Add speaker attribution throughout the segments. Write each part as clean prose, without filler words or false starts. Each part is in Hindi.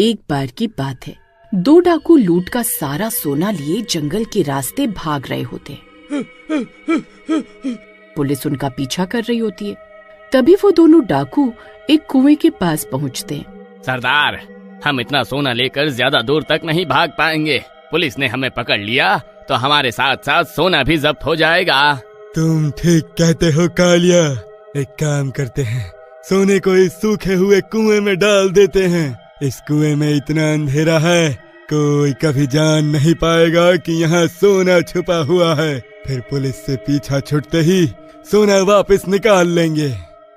Speaker 1: एक बार की बात है, दो डाकू लूट का सारा सोना लिए जंगल के रास्ते भाग रहे होते हैं। पुलिस उनका पीछा कर रही होती है। तभी वो दोनों डाकू एक कुएं के पास पहुंचते हैं।
Speaker 2: सरदार, हम इतना सोना लेकर ज्यादा दूर तक नहीं भाग पाएंगे। पुलिस ने हमें पकड़ लिया तो हमारे साथ साथ सोना भी जब्त हो जाएगा।
Speaker 3: तुम ठीक कहते हो कालिया। एक काम करते हैं, सोने को इस सूखे हुए कुएं में डाल देते हैं। इस कुएं में इतना अंधेरा है, कोई कभी जान नहीं पाएगा कि यहाँ सोना छुपा हुआ है। फिर पुलिस से पीछा छुटते ही सोना वापस निकाल लेंगे।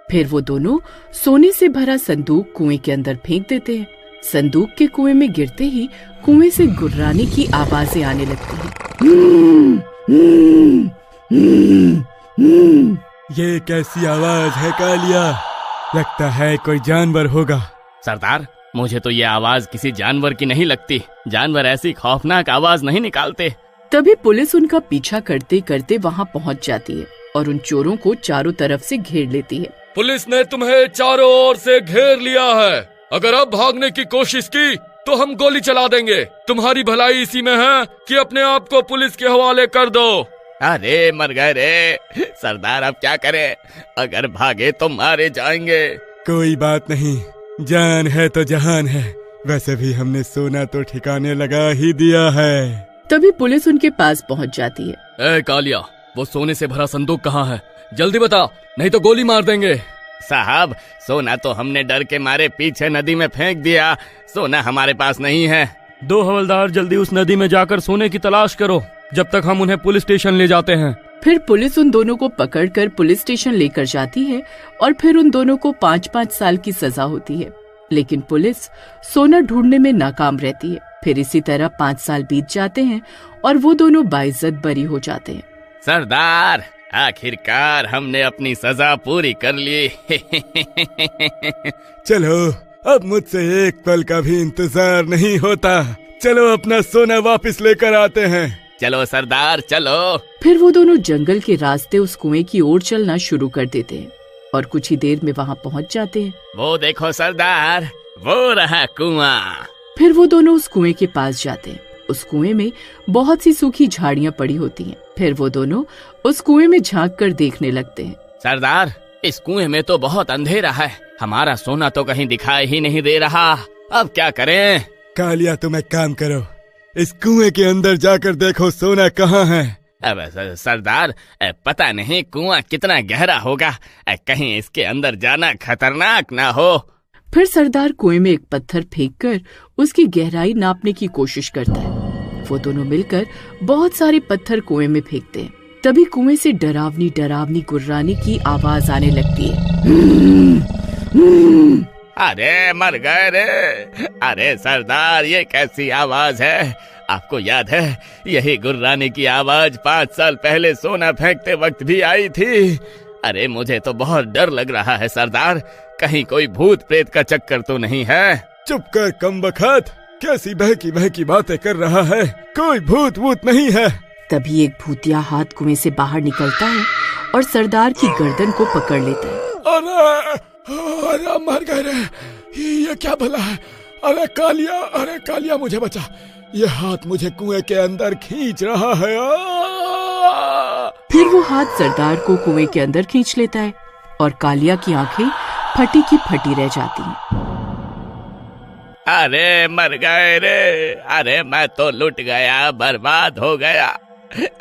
Speaker 1: फिर वो दोनों सोने से भरा संदूक कुएं के अंदर फेंक देते हैं। संदूक के कुएं में गिरते ही कुएं से गुर्राने की आवाजें आने लगती हैं।
Speaker 3: ये कैसी आवाज है कालिया? लगता है कोई जानवर होगा।
Speaker 2: सरदार, मुझे तो ये आवाज किसी जानवर की नहीं लगती। जानवर ऐसी खौफनाक आवाज नहीं निकालते।
Speaker 1: तभी पुलिस उनका पीछा करते करते वहाँ पहुँच जाती है और उन चोरों को चारों तरफ से घेर लेती है।
Speaker 4: पुलिस ने तुम्हें चारों ओर से घेर लिया है। अगर अब भागने की कोशिश की तो हम गोली चला देंगे। तुम्हारी भलाई इसी में है कि अपने आप को पुलिस के हवाले कर दो।
Speaker 2: अरे मर गए रे। सरदार, अब क्या करें? अगर भागे तो मारे जाएंगे।
Speaker 3: कोई बात नहीं, जान है तो जहान है। वैसे भी हमने सोना तो ठिकाने लगा ही दिया है।
Speaker 1: तभी पुलिस उनके पास पहुंच जाती है।
Speaker 4: ए कालिया, वो सोने से भरा संदूक कहाँ है? जल्दी बता, नहीं तो गोली मार देंगे।
Speaker 2: साहब, सोना तो हमने डर के मारे पीछे नदी में फेंक दिया। सोना हमारे पास नहीं है।
Speaker 4: दो हवलदार जल्दी उस नदी में जाकर सोने की तलाश करो, जब तक हम उन्हें पुलिस स्टेशन ले जाते हैं।
Speaker 1: फिर पुलिस उन दोनों को पकड़कर पुलिस स्टेशन लेकर जाती है और फिर उन दोनों को 5-5 साल की सजा होती है। लेकिन पुलिस सोना ढूंढने में नाकाम रहती है। फिर इसी तरह 5 साल बीत जाते हैं और वो दोनों बाइज्जत बरी हो जाते हैं।
Speaker 2: सरदार, आखिरकार हमने अपनी सजा पूरी कर ली।
Speaker 3: चलो, अब मुझसे एक पल का भी इंतजार नहीं होता। चलो अपना सोना वापस लेकर आते हैं।
Speaker 2: चलो सरदार, चलो।
Speaker 1: फिर वो दोनों जंगल के रास्ते उस कुएं की ओर चलना शुरू कर देते हैं और कुछ ही देर में वहाँ पहुँच जाते हैं।
Speaker 2: वो देखो सरदार, वो रहा कुआं।
Speaker 1: फिर वो दोनों उस कुएं के पास जाते हैं। उस कुएं में बहुत सी सूखी झाड़ियाँ पड़ी होती हैं। फिर वो दोनों उस कुएं में झांक कर देखने लगते हैं।
Speaker 2: सरदार, इस कुएं में तो बहुत अंधेरा है। हमारा सोना तो कहीं दिखाई ही नहीं दे रहा। अब क्या करें?
Speaker 3: कालिया, तुम एक काम करो, इस कुएं के अंदर जाकर देखो सोना कहाँ है।
Speaker 2: अब सरदार, पता नहीं कुआं कितना गहरा होगा। कहीं इसके अंदर जाना खतरनाक ना हो।
Speaker 1: फिर सरदार कुएं में एक पत्थर फेंककर उसकी गहराई नापने की कोशिश करता है। वो दोनों मिलकर बहुत सारे पत्थर कुएं में फेंकते हैं। तभी कुएं से डरावनी डरावनी गुर्राने की आवाज आने लगती है।
Speaker 2: अरे मर गए रे। अरे सरदार, ये कैसी आवाज है? आपको याद है, यही गुर्राने की आवाज 5 साल पहले सोना फेंकते वक्त भी आई थी। अरे मुझे तो बहुत डर लग रहा है सरदार। कहीं कोई भूत प्रेत का चक्कर तो नहीं है?
Speaker 3: चुप कर कमबख्त, कैसी बहकी बहकी बातें कर रहा है। कोई भूत वूत नहीं है।
Speaker 1: तभी एक भूतिया हाथ कुएं से बाहर निकलता है और सरदार की गर्दन को पकड़ लेता है।
Speaker 3: अरे मर गए रे, ये क्या भला है? अरे कालिया मुझे बचा। ये हाथ मुझे कुएं के अंदर खींच रहा है।
Speaker 1: फिर वो हाथ सरदार को कुएं के अंदर खींच लेता है और कालिया की आंखें फटी की फटी रह जाती हैं।
Speaker 2: अरे मर गए रे। अरे मैं तो लुट गया, बर्बाद हो गया।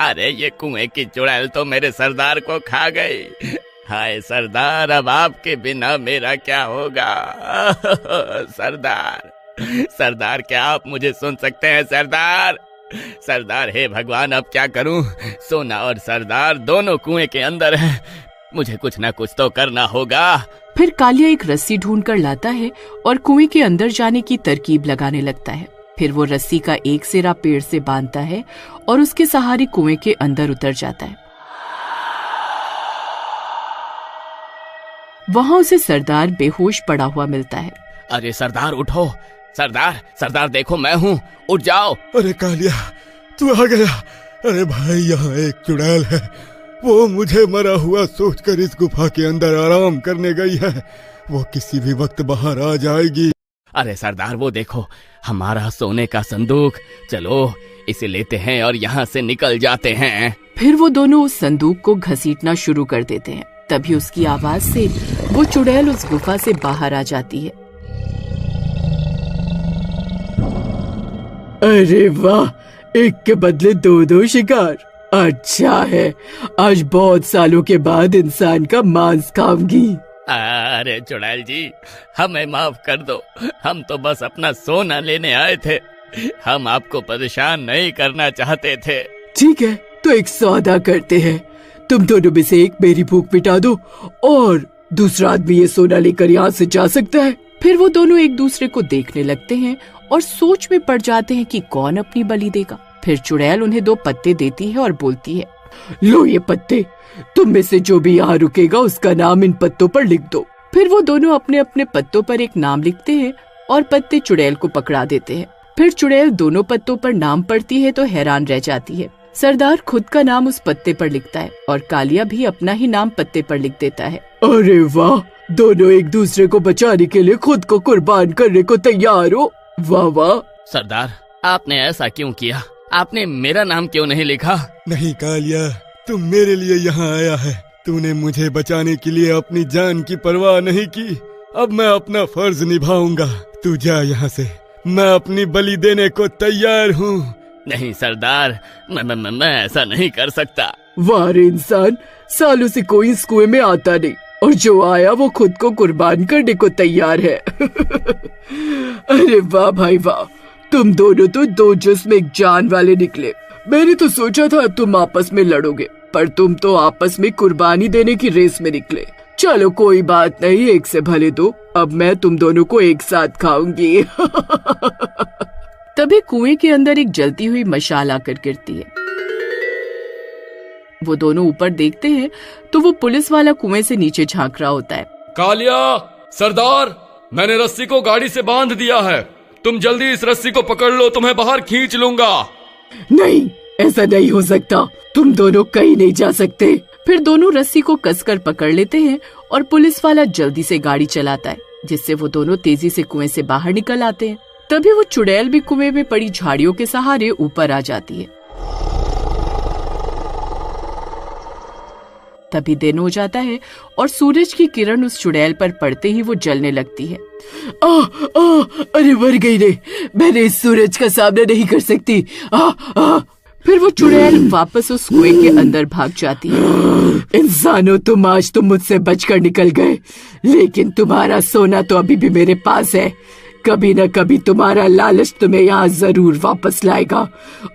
Speaker 2: अरे ये कुएं की चुड़ैल तो मेरे सरदार को खा गई। हाय सरदार, अब आपके बिना मेरा क्या होगा? सरदार, क्या आप मुझे सुन सकते हैं? सरदार, हे भगवान, अब क्या करूं? सोना और सरदार दोनों कुएं के अंदर हैं। मुझे कुछ ना कुछ तो करना होगा।
Speaker 1: फिर कालिया एक रस्सी ढूंढकर लाता है और कुएं के अंदर जाने की तरकीब लगाने लगता है। फिर वो रस्सी का एक सिरा पेड़ से बांधता है और उसके सहारे कुएं के अंदर उतर जाता है। वहाँ उसे सरदार बेहोश पड़ा हुआ मिलता है।
Speaker 2: अरे सरदार, उठो। सरदार देखो, मैं हूँ, उठ जाओ।
Speaker 3: अरे कालिया, तू आ गया। अरे भाई, यहाँ एक चुड़ैल है। वो मुझे मरा हुआ सोचकर इस गुफा के अंदर आराम करने गई है। वो किसी भी वक्त बाहर आ जाएगी।
Speaker 2: अरे सरदार वो देखो, हमारा सोने का संदूक। चलो इसे लेते हैं और यहाँ से निकल जाते हैं।
Speaker 1: फिर वो दोनों उस संदूक को घसीटना शुरू कर देते हैं। तभी उसकी आवाज से वो चुड़ैल उस गुफा से बाहर आ जाती है। अरे वाह, एक के बदले दो शिकार। अच्छा है, आज बहुत सालों के बाद इंसान का मांस खाऊंगी।
Speaker 2: अरे चुड़ैल जी, हमें माफ कर दो, हम तो बस अपना सोना लेने आए थे, हम आपको परेशान नहीं करना चाहते थे।
Speaker 1: ठीक है, तो एक सौदा करते हैं। तुम दोनों में से एक मेरी भूख मिटा दो और दूसरा आदमी ये सोना लेकर यहाँ से जा सकता है। फिर वो दोनों एक दूसरे को देखने लगते हैं और सोच में पड़ जाते हैं कि कौन अपनी बलि देगा। फिर चुड़ैल उन्हें 2 पत्ते देती है और बोलती है, लो ये पत्ते, तुम में से जो भी यहाँ रुकेगा उसका नाम इन पत्तों पर लिख दो। फिर वो दोनों अपने अपने पत्तों पर एक नाम लिखते हैं और पत्ते चुड़ैल को पकड़ा देते हैं। फिर चुड़ैल दोनों पत्तों पर नाम पढ़ती है तो हैरान रह जाती है। सरदार खुद का नाम उस पत्ते पर लिखता है और कालिया भी अपना ही नाम पत्ते पर लिख देता है। अरे वाह, दोनों एक दूसरे को बचाने के लिए खुद को कुर्बान करने को तैयार हो। वाह वाह।
Speaker 2: सरदार, आपने ऐसा क्यों किया? आपने मेरा नाम क्यों नहीं लिखा?
Speaker 3: नहीं कालिया, तुम मेरे लिए यहाँ आया है। तूने मुझे बचाने के लिए अपनी जान की परवाह नहीं की। अब मैं अपना फर्ज निभाऊंगा। तू जा यहाँ से, मैं अपनी बलि देने को तैयार हूँ।
Speaker 2: नहीं सरदार, मैं ऐसा नहीं कर सकता।
Speaker 1: वाह रे इंसान, सालों से कोई इस कुएं में आता नहीं और जो आया वो खुद को कुर्बान करने को तैयार है। अरे वाह भाई वाह, तुम दोनों तो 2 जिस्म एक जान वाले निकले। मैंने तो सोचा था तुम आपस में लड़ोगे, पर तुम तो आपस में कुर्बानी देने की रेस में निकले। चलो कोई बात नहीं, एक से भले 2। अब मैं तुम दोनों को एक साथ खाऊंगी। तभी कुएं के अंदर एक जलती हुई मशाल आकर गिरती है। वो दोनों ऊपर देखते हैं तो वो पुलिस वाला कुएं से नीचे झांक रहा होता है।
Speaker 4: कालिया, सरदार, मैंने रस्सी को गाड़ी से बांध दिया है, तुम जल्दी इस रस्सी को पकड़ लो, तुम्हें बाहर खींच लूंगा।
Speaker 1: नहीं, ऐसा नहीं हो सकता, तुम दोनों कहीं नहीं जा सकते। फिर दोनों रस्सी को कसकर पकड़ लेते हैं और पुलिस वाला जल्दी से गाड़ी चलाता है, जिससे वो दोनों तेजी से कुएं से बाहर निकल आते हैं। तभी वो चुड़ैल भी कुएं में पड़ी झाड़ियों के सहारे ऊपर आ जाती है। तभी दिन हो जाता है और सूरज की किरण उस चुड़ैल पर पड़ते ही वो जलने लगती है। अरे मर गई रे, मैंने इस सूरज का सामना नहीं कर सकती। फिर वो चुड़ैल वापस उस कुएं के अंदर भाग जाती है। इंसानों, तुम आज तो मुझसे बचकर निकल गए, लेकिन तुम्हारा सोना तो अभी भी मेरे पास है। कभी न कभी तुम्हारा लालच तुम्हें यहाँ जरूर वापस लाएगा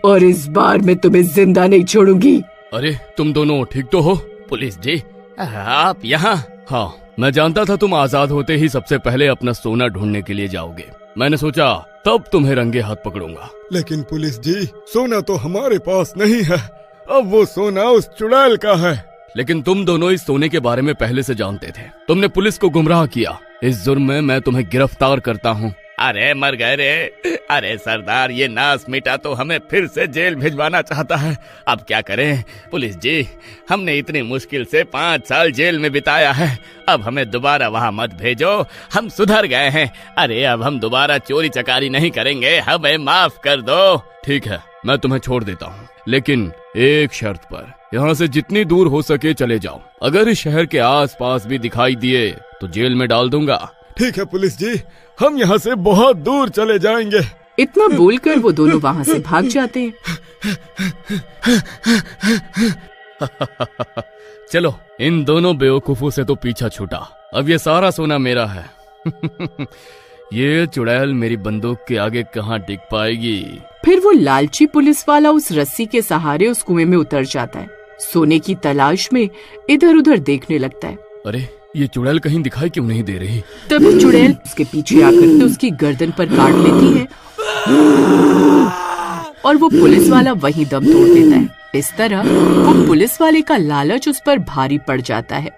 Speaker 1: और इस बार मैं तुम्हें जिंदा नहीं छोड़ूंगी।
Speaker 4: अरे तुम दोनों ठीक तो हो?
Speaker 2: पुलिस जी, आप यहाँ?
Speaker 4: हाँ, मैं जानता था तुम आजाद होते ही सबसे पहले अपना सोना ढूंढने के लिए जाओगे। मैंने सोचा तब तुम्हें रंगे हाथ पकड़ूंगा।
Speaker 3: लेकिन पुलिस जी, सोना तो हमारे पास नहीं है। अब वो सोना उस चुड़ैल का है।
Speaker 4: लेकिन तुम दोनों इस सोने के बारे में पहले से जानते थे। तुमने पुलिस को गुमराह किया। इस जुर्म में मैं तुम्हें गिरफ्तार करता हूँ।
Speaker 2: अरे मर गए रे। अरे सरदार, ये नास मिटा तो हमें फिर से जेल भिजवाना चाहता है। अब क्या करें पुलिस जी, हमने इतनी मुश्किल से 5 साल जेल में बिताया है, अब हमें दोबारा वहाँ मत भेजो, हम सुधर गए हैं। अरे अब हम दोबारा चोरी चकारी नहीं करेंगे, हमें माफ कर दो।
Speaker 4: ठीक है, मैं तुम्हें छोड़ देता हूँ, लेकिन एक शर्त पर। यहाँ से जितनी दूर हो सके चले जाओ। अगर इस शहर के आसपास भी दिखाई दिए तो जेल में डाल दूंगा।
Speaker 3: ठीक है पुलिस जी, हम यहाँ से बहुत दूर चले जाएंगे।
Speaker 1: इतना बोलकर वो दोनों वहाँ से भाग जाते हैं।
Speaker 4: चलो, इन दोनों बेवकूफों से तो पीछा छूटा। अब ये सारा सोना मेरा है। ये चुड़ैल मेरी बंदूक के आगे कहाँ टिक पाएगी।
Speaker 1: फिर वो लालची पुलिस वाला उस रस्सी के सहारे उस कुएं में उतर जाता है। सोने की तलाश में इधर उधर देखने लगता है।
Speaker 4: अरे ये चुड़ैल कहीं दिखाई क्यों नहीं दे रही?
Speaker 1: तभी चुड़ैल उसके पीछे आकर उसकी गर्दन पर काट लेती है और वो पुलिस वाला वहीं दम तोड़ देता है। इस तरह वो पुलिस वाले का लालच उस पर भारी पड़ जाता है।